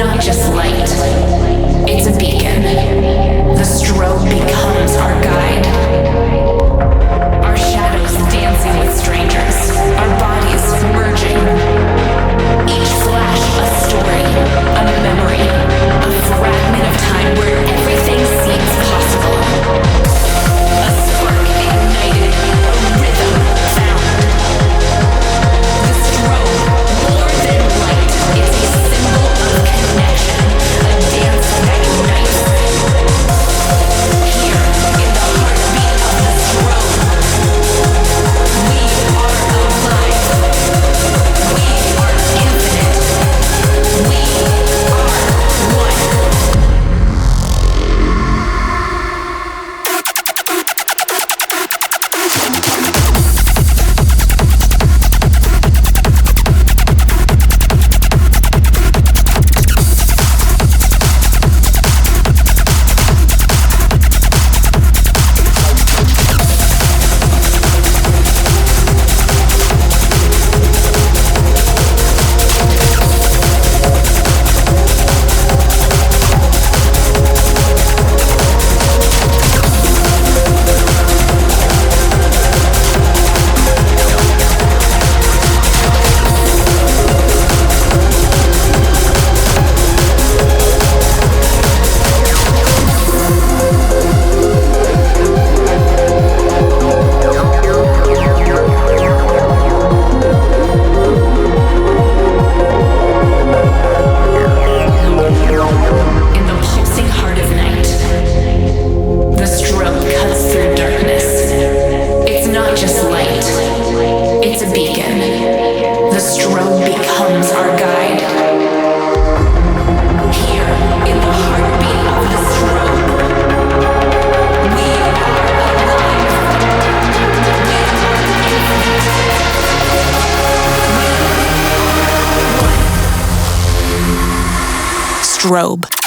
not just light, it's a beacon. The strobe becomes our guide. Our shadows dancing with strangers, our bodies merging. Each flash a story, a memory, a fragment of time where everything seems possible. A spark ignited, a rhythm found. The strobe, more than light, it's a symbol of connection, a dance that unites. Here, in the heartbeat of the strobe, we are alive. We are infinite. We are one. Strobe.